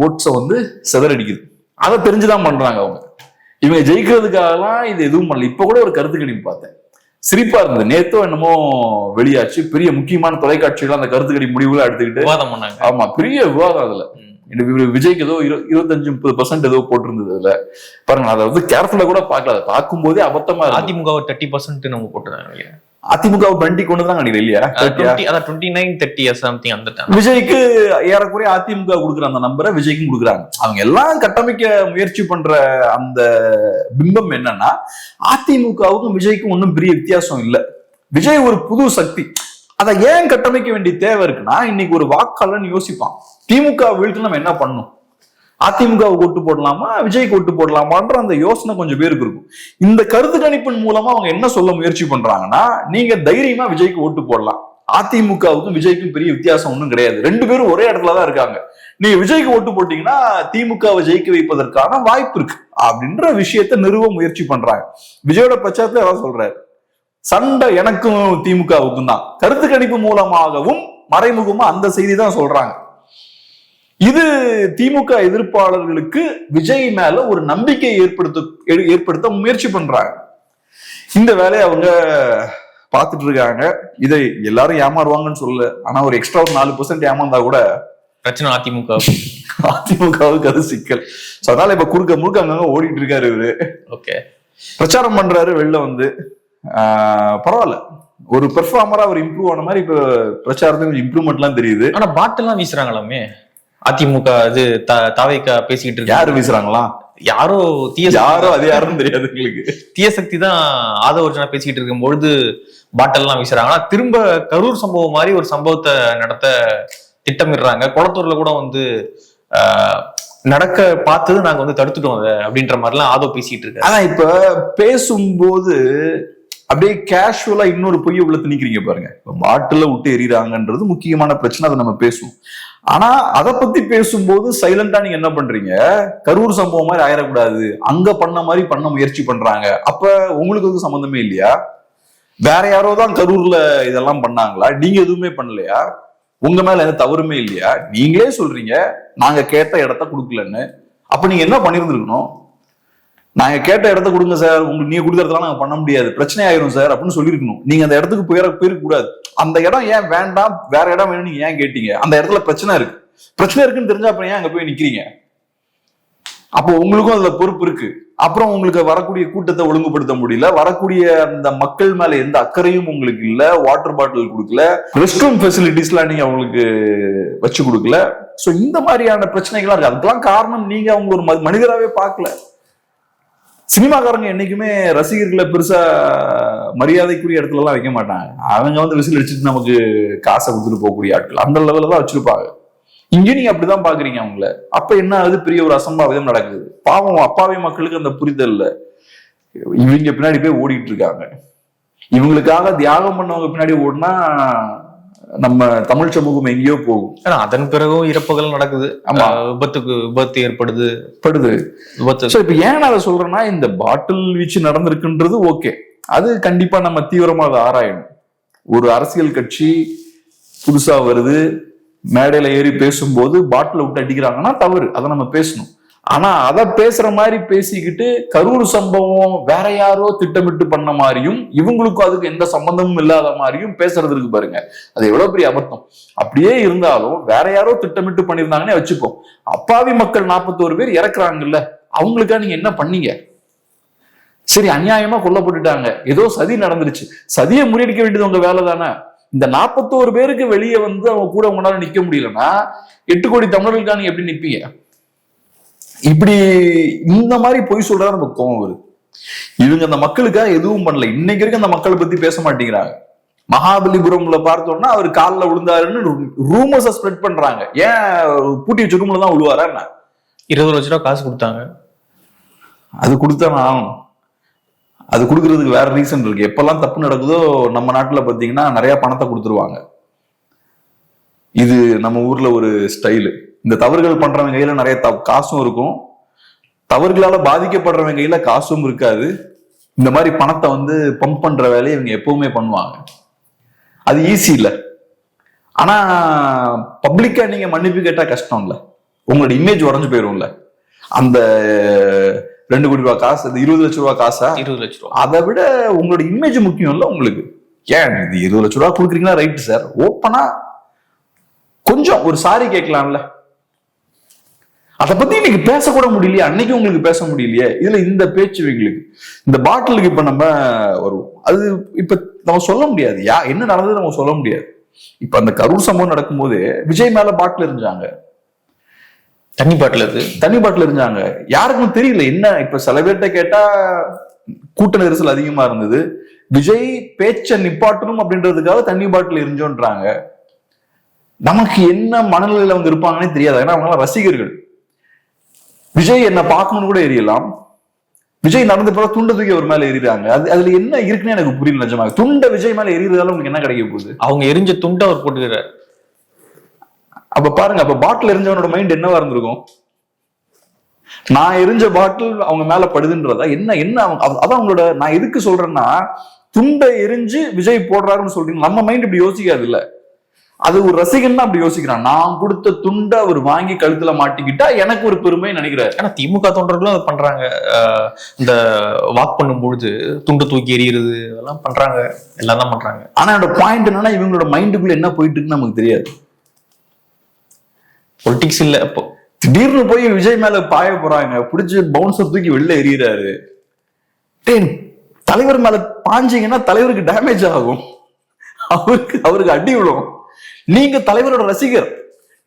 ஓட்ஸை வந்து சிதறடிக்குது. அதை தெரிஞ்சுதான் பண்றாங்க அவங்க. இவங்க ஜெயிக்கிறதுக்காகலாம் இது எதுவும் பண்ணல. இப்ப கூட ஒரு கருத்து கணிப்பு பார்த்தேன், சிரிப்பா இருந்தது. நேத்தோ என்னமோ வெளியாச்சு, பெரிய முக்கியமான தொலைக்காட்சிகள் அந்த கருத்து கணிப்பு முடிவுகளை எடுத்துக்கிட்டு விவாதம் பண்ணாங்க. ஆமா, பெரிய விவாதம். அதுல விஜய்க்கு ஏதோ 25-30% ஏதோ போட்டிருந்தது. அதுல பாருங்க, அதை வந்து கேர்ஃபுல்லா கூட பார்க்கல, அதை பார்க்கும் போதே அபத்தமா. அதிமுக 30% நம்ம போட்டுருந்தாங்க, அதிமுக 20 கொண்டு தான் நினைக்கிறேன் இல்லையா? 29-30 சம்திங் அந்த விஜய்க்கு ஏறக்குறைய அதிமுக கொடுக்குற அந்த நம்பரை விஜய்க்கும் கொடுக்குறாங்க. அவங்க எல்லாம் கட்டமைக்க முயற்சி பண்ற அந்த பிம்பம் என்னன்னா, அதிமுகவுக்கும் விஜய்க்கும் ஒன்றும் பெரிய வித்தியாசம் இல்லை. விஜய் ஒரு புது சக்தி. அதை ஏன் கட்டமைக்க வேண்டிய தேவை இருக்குன்னா, இன்னைக்கு ஒரு வாக்காளன் யோசிப்பான், திமுக வீழ்த்து நம்ம என்ன பண்ணணும், அதிமுகவுக்கு ஓட்டு போடலாமா விஜய்க்கு ஓட்டு போடலாமான்ற அந்த யோசனை கொஞ்சம் பேருக்கு இருக்கும். இந்த கருத்து கணிப்பின் மூலமா அவங்க என்ன சொல்ல முயற்சி பண்றாங்கன்னா, நீங்க தைரியமா விஜய்க்கு ஓட்டு போடலாம், அதிமுகவுக்கும் விஜய்க்கும் பெரிய வித்தியாசம் ஒன்றும் கிடையாது, 2 பேரும் ஒரே இடத்துலதான் இருக்காங்க, நீங்க விஜய்க்கு ஓட்டு போட்டீங்கன்னா திமுகவை ஜெயிக்க வைப்பதற்கான வாய்ப்பு இருக்கு அப்படின்ற விஷயத்த நிறுவ முயற்சி பண்றாங்க. விஜயோட பிரச்சாரத்துல ஏதாவது சொல்றாரு, சண்டை எனக்கும் திமுகவுக்கும் தான், கருத்து கணிப்பு மூலமாகவும் மறைமுகமா அந்த செய்தி தான் சொல்றாங்க. இது திமுக எதிர்ப்பாளர்களுக்கு விஜய் மேல ஒரு நம்பிக்கை ஏற்படுத்த முயற்சி பண்றாங்க. இந்த வேலையை அவங்க பார்த்துட்டு இருக்காங்க. இதை எல்லாரும் ஏமாறுவாங்கன்னு சொல்லல, ஆனா ஒரு எக்ஸ்ட்ரா 4% ஏமாந்தா கூட பிரச்சனை அதிமுகவுக்கு அது சிக்கல். அதனால இப்ப குறுக்க முழுக்க அங்கங்க ஓடிட்டு இருக்காரு இவரு. ஓகே, பிரச்சாரம் பண்றாரு வெளில வந்து. பரவாயில்ல, ஒரு பெர்ஃபார்மரா அவர் இம்ப்ரூவ் ஆன மாதிரி இப்ப பிரச்சாரத்துக்கு கொஞ்சம் இம்ப்ரூவ்மெண்ட் எல்லாம் தெரியுது. ஆனா பாட்டில் எல்லாம் வீசுறாங்களாமே அதிமுக. இது தாவேக்கா பேசிக்கிட்டு இருக்கு. யாரு வீசுறாங்களா? யாரோ அது யாருன்னு தெரியாது எங்களுக்கு. தீய சக்தி தான் ஆதவர்ஜனா பேசிக்கிட்டு இருக்கும் பொழுது பாட்டில் எல்லாம் வீசுறாங்க. ஆனா திரும்ப கரூர் சம்பவம் மாதிரி ஒரு சம்பவத்தை நடத்த திட்டமிடுறாங்க. குளத்தூர்ல கூட வந்து நடக்க பார்த்தது நாங்க வந்து தடுத்துட்டோம் அதை அப்படின்ற மாதிரிலாம் ஆதவ் பேசிட்டு இருக்காரு. ஆனா இப்ப பேசும்போது அப்படியே கேஷுவலா இன்னொரு பொய்யை உள்ள திணிக்கிறீங்க பாருங்க. பாட்டில விட்டு எறிறாங்கன்றது முக்கியமான பிரச்சனை, அதை நம்ம பேசுவோம். ஆனா அதை பத்தி பேசும்போது சைலண்டா நீங்க என்ன பண்றீங்க, கரூர் சம்பவம் மாதிரி ஆயிடக்கூடாது, அங்க பண்ண மாதிரி பண்ண முயற்சி பண்றாங்க. அப்ப உங்களுக்கு சம்பந்தமே இல்லையா? வேற யாரோ தான் கரூர்ல இதெல்லாம் பண்ணாங்களா? நீங்க எதுவுமே பண்ணலையா? உங்க மேல எந்த தவறுமே இல்லையா? நீங்களே சொல்றீங்க நாங்க கேட்ட இடத்த கொடுக்கலன்னு. அப்ப நீங்க என்ன பண்ணிருந்துருக்கணும்? நாங்க கேட்ட இடத்த கொடுங்க சார், உங்களுக்கு நீங்க கொடுக்கறதுலாம் நாங்க பண்ண முடியாது, பிரச்சனை ஆயிரும் சார் அப்படின்னு சொல்லிருக்கணும். நீங்க அந்த இடத்துக்கு போயிருக்க கூடாது. அந்த இடம் ஏன் வேண்டாம், வேற இடம் வேணும் நீங்க ஏன் கேட்டீங்க? அந்த இடத்துல பிரச்சனை இருக்குன்னு தெரிஞ்சா அப்புறம் ஏன் அங்க போய் நிக்கிறீங்க? அப்போ உங்களுக்கும் அதுல பொறுப்பு இருக்கு. அப்புறம் உங்களுக்கு வரக்கூடிய கூட்டத்தை ஒழுங்குபடுத்த முடியல, வரக்கூடிய அந்த மக்கள் மேல எந்த அக்கறையும் உங்களுக்கு இல்ல, வாட்டர் பாட்டில் கொடுக்கல, ரெஸ்ட் ரூம் ஃபெசிலிட்டிஸ்லாம் நீங்க அவங்களுக்கு வச்சு கொடுக்கல. சோ இந்த மாதிரியான பிரச்சனைகள்லாம் இருக்கு. அதுக்கெல்லாம் காரணம் நீங்க அவங்க ஒரு மனிதராகவே பார்க்கல. சினிமாக்காரங்க என்னைக்குமே ரசிகர்களை பெருசா மரியாதைக்குரிய இடத்துல எல்லாம் வைக்க மாட்டாங்க. அவங்க வந்து விசில் அடிச்சுட்டு நமக்கு காசை கொடுத்துட்டு போகக்கூடிய ஆட்கள் அந்த லெவல்ல தான் வச்சிருப்பாங்க. இங்க நீங்க அப்படிதான் பாக்குறீங்க அவங்கள. அப்ப என்ன ஆகுது, பெரிய ஒரு அசம்பாவிதம் நடக்குது. பாவம் அப்பாவி மக்களுக்கு அந்த புரிதல் இவங்க பின்னாடி போய் ஓடிட்டு இருக்காங்க. இவங்களுக்காக தியாகம் பண்ணவங்க பின்னாடி ஓடினா நம்ம தமிழ் சமூகம் எங்கேயோ போகும். அதன் பிறகும் இறப்புகள் நடக்குது. ஆமா, விபத்து ஏற்படுது. இப்ப ஏன் அதை சொல்றேன்னா, இந்த பாட்டில் வீச்சு நடந்திருக்குன்றது ஓகே, அது கண்டிப்பா நம்ம தீவிரமா அதை ஆராயணும். ஒரு அரசியல் கட்சி புதுசா வருது, மேடையில ஏறி பேசும்போது பாட்டில விட்டு அடிக்கிறாங்கன்னா தவறு, அதை நம்ம பேசணும். ஆனா அதை பேசுற மாதிரி பேசிக்கிட்டு கரூர் சம்பவம் வேற யாரோ திட்டமிட்டு பண்ண மாதிரியும் இவங்களுக்கும் அதுக்கு எந்த சம்பந்தமும் இல்லாத மாதிரியும் பேசுறது இருக்கு பாருங்க, அது எவ்வளவு பெரிய அபத்தம். அப்படியே இருந்தாலும் வேற யாரோ திட்டமிட்டு பண்ணியிருந்தாங்கன்னே வச்சுப்போம். அப்பாவி மக்கள் 41 பேர் இறக்குறாங்கல்ல, அவங்களுக்கா நீங்க என்ன பண்ணீங்க? சரி, அநியாயமா கொல்லப்பட்டுட்டாங்க, ஏதோ சதி நடந்துருச்சு, சதியை முறியடிக்க வேண்டியது உங்க வேலை தானே. இந்த 41 பேருக்கு வெளியே வந்து அவங்க கூட உங்களால நிக்க முடியலன்னா 8 கோடி தமிழர்களுக்கா நீங்க எப்படி நிப்பீங்க? இப்படி இந்த மாதிரி பொய் சொல்றதா நமக்கு கோவம் வருது. இவங்க அந்த மக்களுக்காக எதுவும் பண்ணல. இன்னைக்கு வரைக்கும் அந்த மக்களை பத்தி பேச மாட்டேங்கிறாங்க. மகாபலிபுரம்ல பார்த்தோம்னா அவர் காலில் விழுந்தாருன்னு ரூமர்ஸை ஸ்ப்ரெட் பண்றாங்க. ஏன் பூட்டி வச்ச ரூம்ல தான் விழுவாரா என்ன? 20 லட்ச ரூபா காசு கொடுத்தாங்க. அது கொடுத்தானே ஆகணும். அது கொடுக்கறதுக்கு வேற ரீசன் இருக்கு. எப்பெல்லாம் தப்பு நடக்குதோ நம்ம நாட்டுல பாத்தீங்கன்னா நிறைய பணத்தை கொடுத்துருவாங்க. இது நம்ம ஊர்ல ஒரு ஸ்டைலு. இந்த தவறுகள் பண்றவங்க கையில நிறைய காசும் இருக்கும், தவறுகளால பாதிக்கப்படுறவங்க கையில காசும் இருக்காது. இந்த மாதிரி பணத்தை வந்து பம்ப் பண்ற வேலையை இவங்க எப்பவுமே பண்ணுவாங்க. அது ஈஸி இல்ல. ஆனா பப்ளிக்கா நீங்க மன்னிப்பு கேட்டா கஷ்டம் இல்ல, உங்களோட இமேஜ் உடஞ்சு போயிரும்ல. அந்த 2 கோடி ரூபாய் காசு, 20 லட்ச ரூபாய் காசா, 20 லட்ச ரூபா, அதை விட உங்களோட இமேஜ் முக்கியம் இல்ல உங்களுக்கு. ஏன் இது 20 லட்ச ரூபாய் கொடுக்குறீங்களா, ரைட் சார், ஓப்பனா கொஞ்சம் ஒரு சாரி கேட்கலாம்ல. அதை பத்தி இன்னைக்கு பேசக்கூட முடியலையே, அன்னைக்கு உங்களுக்கு பேச முடியலையே. இதுல இந்த பேச்சு எங்களுக்கு இந்த பாட்டிலுக்கு இப்ப நம்ம வருவோம். அது இப்ப நம்ம சொல்ல முடியாது என்ன நடந்தது, நம்ம சொல்ல முடியாது. இப்ப அந்த கரூர் சம்பவம் நடக்கும்போது விஜய் மேல பாட்டில் எரிஞ்சாங்க, தண்ணி பாட்டில் எரிஞ்சாங்க. யாருக்கும் தெரியல என்ன. இப்ப சில பேர்கிட்ட கேட்டா கூட்ட நெரிசல் அதிகமா இருந்தது, விஜய் பேச்ச நிப்பாட்டணும் அப்படின்றதுக்காக தண்ணி பாட்டில் எரிஞ்சோன்றாங்க. நமக்கு என்ன மனநிலையில அவங்க இருப்பாங்கன்னே தெரியாது. ஏன்னா அவங்க ரசிகர்கள். விஜய் என்ன பார்க்கணும்னு கூட எரியலாம். விஜய் நடந்த பிறகு துண்டை தூக்கி அவர் மேல எறிறாங்க. அதுல என்ன இருக்குன்னு எனக்கு புரியல நிஜமாக. துண்டை விஜய் மேல எறிறதால உங்களுக்கு என்ன கிடைக்க போகுது? அவங்க எரிஞ்ச துண்டை அவர் போட்டுக்கிறார். அப்ப பாருங்க, அப்ப பாட்டில் எரிஞ்சவனோட மைண்ட் என்னவா இருந்திருக்கும்? நான் எரிஞ்ச பாட்டில் அவங்க மேல படுதுன்றதா என்ன என்ன அதான் அவங்களோட. நான் எதுக்கு சொல்றேன்னா, துண்டை எரிஞ்சு விஜய் போடுறாருன்னு சொல்றீங்க, நம்ம மைண்ட் இப்படி யோசிக்காது இல்ல. அது ஒரு ரசிகன் தான் அப்படி யோசிக்கிறான். நான் கொடுத்த துண்டை அவர் வாங்கி கழுத்துல மாட்டிக்கிட்டா எனக்கு ஒரு பெருமை நினைக்கிறாரு. ஆனா திமுக தொண்டர்களும் அதை பண்றாங்க. இந்த வாக் பண்ணும் பொழுது துண்டு தூக்கி எறிகிறது அதெல்லாம் பண்றாங்க, எல்லாம் தான் பண்றாங்க. ஆனா என்னோட பாயிண்ட் என்னன்னா, இவங்களோட மைண்டுக்குள்ள என்ன போயிட்டு இருக்குன்னு நமக்கு தெரியாது. பொலிட்டிக்ஸ் இல்ல. அப்போ திடீர்னு போய் விஜய் மேல பாய போறாங்க, பிடிச்சி பவுன்சர் தூக்கி வெளில எறிகிறாரு. தலைவர் மேல பாஞ்சீங்கன்னா தலைவருக்கு டேமேஜ் ஆகும், அவருக்கு அடி விழும். நீங்க தலைவரோட ரசிகர்,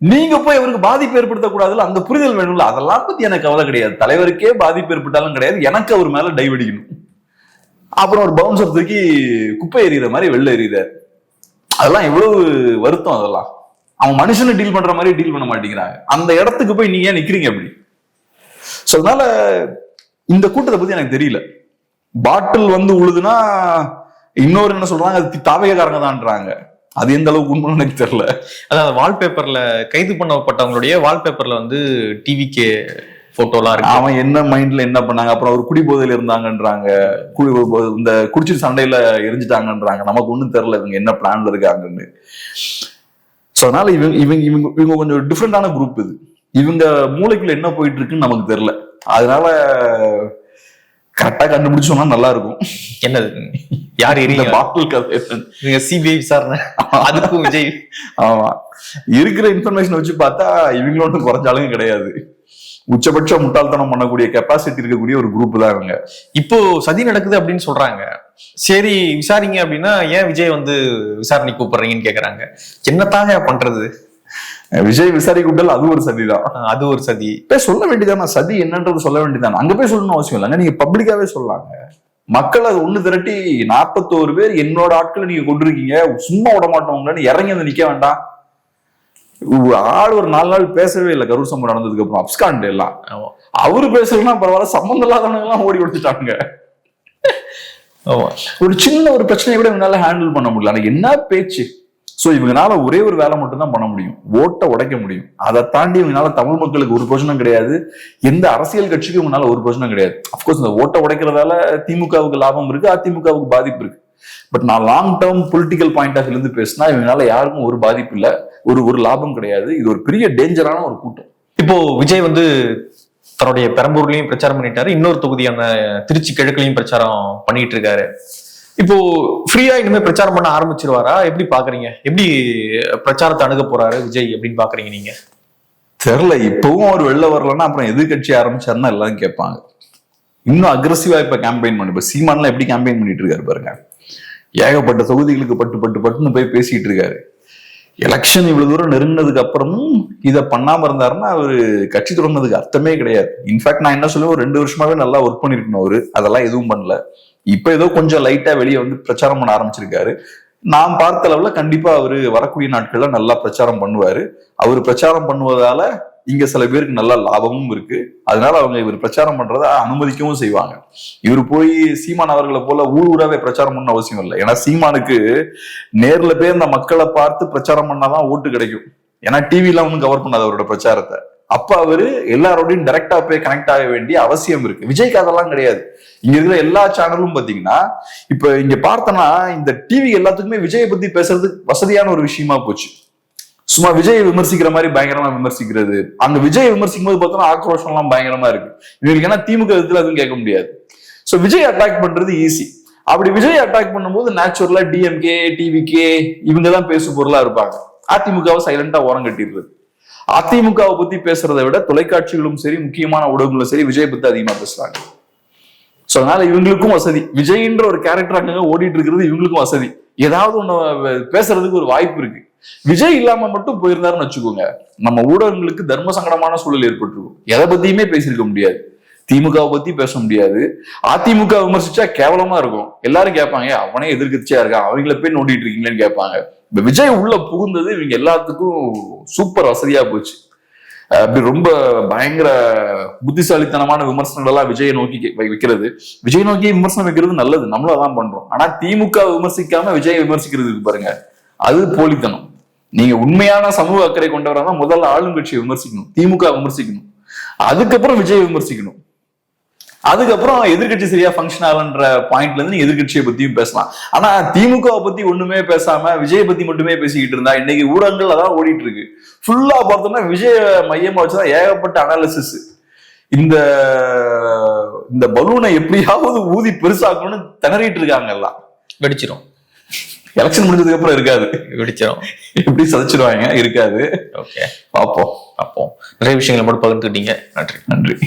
நீங்க போய் அவருக்கு பாதிப்பு ஏற்படுத்தக்கூடாதுல, அந்த புரிதல் வேணும்ல. அதெல்லாம் பத்தி எனக்கு கவலை கிடையாது. தலைவருக்கே பாதிப்பு ஏற்பட்டாலும் கிடையாது, எனக்கு அவர் மேல டைவடிக்கணும். அப்புறம் ஒரு பவுன்சர் தூக்கி குப்பை எறிகிற மாதிரி வெளில எறிகிறார். அதெல்லாம் எவ்வளவு வருத்தம். அதெல்லாம் அவன் மனுஷனை டீல் பண்ற மாதிரி டீல் பண்ண மாட்டேங்கிறாங்க. அந்த இடத்துக்கு போய் நீங்க ஏன் நிக்கிறீங்க அப்படி? சோ அதனால இந்த கூட்டத்தை பத்தி எனக்கு தெரியல. பாட்டில் வந்து உழுதுன்னா இன்னொரு என்ன சொல்றாங்க, அது தாவகக்காரங்க தான்றாங்க. அது எந்த அளவுக்கு உண்மைன்னு எனக்கு தெரியல. அதாவது வால்பேப்பர்ல கைது பண்ணப்பட்டவங்களுடைய வால்பேப்பர்ல வந்து டிவிகே போட்டோலாம் இருக்கு. அவன் என்ன மைண்ட்ல என்ன பண்ணாங்க, அப்புறம் அவர் குடிபோதையில இருந்தாங்கன்றாங்க, இந்த குடிச்சிட்டு சண்டையில எரிஞ்சிட்டாங்கன்றாங்க. நமக்கு ஒண்ணும் தெரியல இவங்க என்ன பிளான்ல இருக்காங்கன்னு. சோ அதனால இவங்க கொஞ்சம் டிஃப்ரெண்டான குரூப். இது இவங்க மூளைக்குள்ள என்ன போயிட்டு இருக்குன்னு நமக்கு தெரியல. அதனால கரெக்டா கண்டுபிடிச்சு சொன்னா நல்லா இருக்கும். என்னது, யார் எரியுங்க பாட்டில் கதை, சிபிஐ விசாரணை, அதுக்கும் விஜய். ஆமா, இருக்கிற இன்ஃபர்மேஷன் வச்சு பார்த்தா இவங்களோட குறைஞ்சாலும் கிடையாது. உச்சபட்ச முட்டாள்தனம் பண்ணக்கூடிய கெப்பாசிட்டி இருக்கக்கூடிய ஒரு குரூப் தான் இவங்க. இப்போ சதி நடக்குது அப்படின்னு சொல்றாங்க. சரி விசாரிங்க அப்படின்னா ஏன் விஜய் வந்து விசாரணை கூப்பிடுறீங்கன்னு கேக்குறாங்க. என்னத்தாக பண்றது? விஜய் விசாரிக்க விட்டால் அது ஒரு சதிதான். அது ஒரு சதி. போய் சொல்ல வேண்டியதானே, சதி என்னன்றது சொல்ல வேண்டியதானே. அங்க போய் சொல்லணும்னு அவசியம் இல்லைங்க, நீங்க பப்ளிக்காவே சொல்லலாங்க. மக்கள் அதை ஒண்ணு திரட்டி 41 பேர் என்னோட ஆட்களை நீங்க கொண்டிருக்கீங்க, சும்மா விட மாட்டோங்கன்னு இறங்கி வந்து நிக்க வேண்டாம். ஆள் ஒரு 4 நாள் பேசவே இல்லை கரூர் சம்பவம் நடந்ததுக்கு அப்புறம். அப்ஸ்காண்ட் எல்லாம் அவரு பேசலன்னா பரவாயில்ல, சம்பந்தம் இல்லாதவங்க எல்லாம் ஓடி கொடுத்துட்டாங்க. ஒரு சின்ன ஒரு பிரச்சனையை கூட இவங்களால ஹேண்டில் பண்ண முடியல. ஆனா என்ன பேச்சு. சோ இவங்கனால ஒரே ஒரு வேலை மட்டும் தான் பண்ண முடியும், ஓட்டை உடைக்க முடியும். அதை தாண்டி இவங்கனால தமிழ் மக்களுக்கு ஒரு பிரச்சனையும் கிடையாது, எந்த அரசியல் கட்சிக்கும் இவங்கனால ஒரு பிரச்சனையும் கிடையாது. அப்கோர்ஸ் இந்த ஓட்டை உடைக்கிறதால திமுகவுக்கு லாபம் இருக்கு, அதிமுகவுக்கு பாதிப்பு இருக்கு. பட் நான் long term political point of வியூல இருந்து பேசினா இவங்கனால யாருக்கும் ஒரு பாதிப்பு இல்லை. ஒரு லாபம் கிடையாது. இது ஒரு பெரிய டேஞ்சரான ஒரு கூட்டம். இப்போ விஜய் வந்து தன்னுடைய பெரம்பூர்லயும் பிரச்சாரம் பண்ணிட்டாரு, இன்னொரு தொகுதியான திருச்சி கிழக்குலயும் பிரச்சாரம் பண்ணிட்டு இருக்காரு. இப்போ ஃப்ரீயா இனிமே பிரச்சாரம் பண்ண ஆரம்பிச்சிருவாரா? எப்படி பாக்குறீங்க? எப்படி பிரச்சாரத்தை அணுக போறாரு விஜய் அப்படின்னு பாக்குறீங்க நீங்க? தெரியல. இப்பவும் அவர் வெளில வரலன்னா அப்புறம் எதிர்கட்சி ஆரம்பிச்சாருன்னா எல்லாரும் கேட்பாங்க. இன்னும் அக்ரெசிவா இப்ப கேம்பெயின் பண்ணு. இப்ப சீமான்லாம் எப்படி கேம்பெயின் பண்ணிட்டு இருக்காரு பாருங்க. ஏகப்பட்ட தொகுதிகளுக்கு பட்டுன்னு போய் பேசிட்டு இருக்காரு. எலெக்ஷன் இவ்வளவு தூரம் நெருங்கினதுக்கு அப்புறமும் இதை பண்ணாம இருந்தாருன்னா அவரு கட்சி தொடர்ந்ததுக்கு அர்த்தமே கிடையாது. இன்ஃபேக்ட் நான் என்ன சொல்லுவேன், ஒரு 2 வருஷமாவே நல்லா ஒர்க் பண்ணிருக்கணும் அவரு. அதெல்லாம் எதுவும் பண்ணல. இப்ப ஏதோ கொஞ்சம் லைட்டா வெளியே வந்து பிரச்சாரம் பண்ண ஆரம்பிச்சிருக்காரு. நான் பார்த்த அளவுல கண்டிப்பா அவரு வரக்கூடிய நாட்கள்ல நல்லா பிரச்சாரம் பண்ணுவாரு. அவரு பிரச்சாரம் பண்ணுவதால இங்க சில பேருக்கு நல்ல லாபமும் இருக்கு. அதனால அவங்க இவர் பிரச்சாரம் பண்றத அனுமதிக்கவும் செய்வாங்க. இவர் போய் சீமான் அவர்களை போல ஊராவே பிரச்சாரம் பண்ண அவசியம் இல்லை. ஏன்னா சீமானுக்கு நேர்ல போய் அந்த மக்களை பார்த்து பிரச்சாரம் பண்ணாதான் ஓட்டு கிடைக்கும். ஏன்னா டிவிலாம் ஒன்றும் கவர் பண்ணாது அவரோட பிரச்சாரத்தை. அப்ப அவரு எல்லாரோடையும் டைரக்டா போய் கனெக்ட் ஆக வேண்டிய அவசியம் இருக்கு. விஜய்க்கு அதெல்லாம் கிடையாது. இங்க இருக்கிற எல்லா சேனலும் பாத்தீங்கன்னா இப்ப இங்க பார்த்தோம்னா இந்த டிவி எல்லாத்துக்குமே விஜயை பத்தி பேசுறது வசதியான ஒரு விஷயமா போச்சு. சும்மா விஜயை விமர்சிக்கிற மாதிரி பயங்கரமா விமர்சிக்கிறது. அங்க விஜயை விமர்சிக்கும் போது பார்த்தோம்னா ஆக்ரோஷம் எல்லாம் பயங்கரமா இருக்கு. இவங்களுக்கு ஏன்னா திமுக விதத்துல அதுவும் கேட்க முடியாது. சோ விஜய் அட்டாக் பண்றது ஈஸி. அப்படி விஜய் அட்டாக் பண்ணும்போது நேச்சுரலா டிஎம்கே டிவிகே இவங்கதான் பேசு பொருளா இருப்பாங்க. அதிமுகவை சைலண்டா ஓரம் கட்டிடுறது. அதிமுகவை பத்தி பேசுறதை விட தொலைக்காட்சிகளும் சரி முக்கியமான ஊடகங்களும் சரி விஜய் பத்தி அதிகமா பேசுறாங்க. சோ அதனால இவங்களுக்கும் வசதி. விஜய்ன்ற ஒரு கேரக்டர் அங்க ஓடிட்டு இருக்கிறது இவங்களுக்கும் வசதி. ஏதாவது ஒண்ணு பேசுறதுக்கு ஒரு வாய்ப்பு இருக்கு. விஜய் இல்லாம மட்டும் போயிருந்தாருன்னு வச்சுக்கோங்க, நம்ம ஊடகங்களுக்கு தர்ம சங்கடமான சூழல் ஏற்பட்டிருக்கும். எதை பத்தியுமே பேசியிருக்க முடியாது. திமுகவை பத்தி பேச முடியாது. அதிமுக விமர்சிச்சா கேவலமா இருக்கும். எல்லாரும் கேட்பாங்க, அவனே எதிர்கட்சியா இருக்கான், அவங்கள போய் நோண்டிட்டு இருக்கீங்களேன்னு கேட்பாங்க. இப்ப விஜய் உள்ள புகுந்தது இவங்க எல்லாத்துக்கும் சூப்பர் வசதியா போச்சு. அப்படி ரொம்ப பயங்கர புத்திசாலித்தனமான விமர்சனங்கள் எல்லாம் விஜயை நோக்கி வைக்கிறது. விஜய் நோக்கி விமர்சனம் வைக்கிறது நல்லது, நம்மளும் அதான் பண்றோம். ஆனா திமுக விமர்சிக்காம விஜயை விமர்சிக்கிறது பாருங்க, அது போலித்தனம். நீங்க உண்மையான சமூக அக்கறை கொண்டவரா தான் முதல்ல ஆளுங்கட்சியை விமர்சிக்கணும், திமுக விமர்சிக்கணும், அதுக்கப்புறம் விஜய் விமர்சிக்கணும். அதுக்கப்புறம் எதிர்கட்சி சரியா ஃபங்க்ஷன் ஆகலன்ற பாயிண்ட்ல இருந்து நீங்க எதிர்கட்சியை பத்தியும் பேசலாம். ஆனா திமுகவை பத்தி ஒண்ணுமே பேசாம விஜயை பத்தி மட்டுமே பேசிக்கிட்டு இருந்தா இன்னைக்கு ஊடகங்கள் அதான் ஓடிட்டு இருக்கு. ஃபுல்லா பார்த்தோம்னா விஜய மையமா வச்சுதான் ஏகப்பட்ட அனாலிசிஸ். இந்த பலூனை எப்படியாவது ஊதி பெருசாக்கணும்னு திணறிட்டு இருக்காங்க. எல்லாம் வெடிச்சிடும். எலெக்ஷன் முடிஞ்சதுக்கு அப்புறம் இருக்காது, வெடிச்சிடும். எப்படி சதைச்சிருவாங்க, இருக்காது. ஓகே, பார்ப்போம். நிறைய விஷயங்களை மட்டும் பகிர்ந்துக்கிட்டீங்க. நன்றி.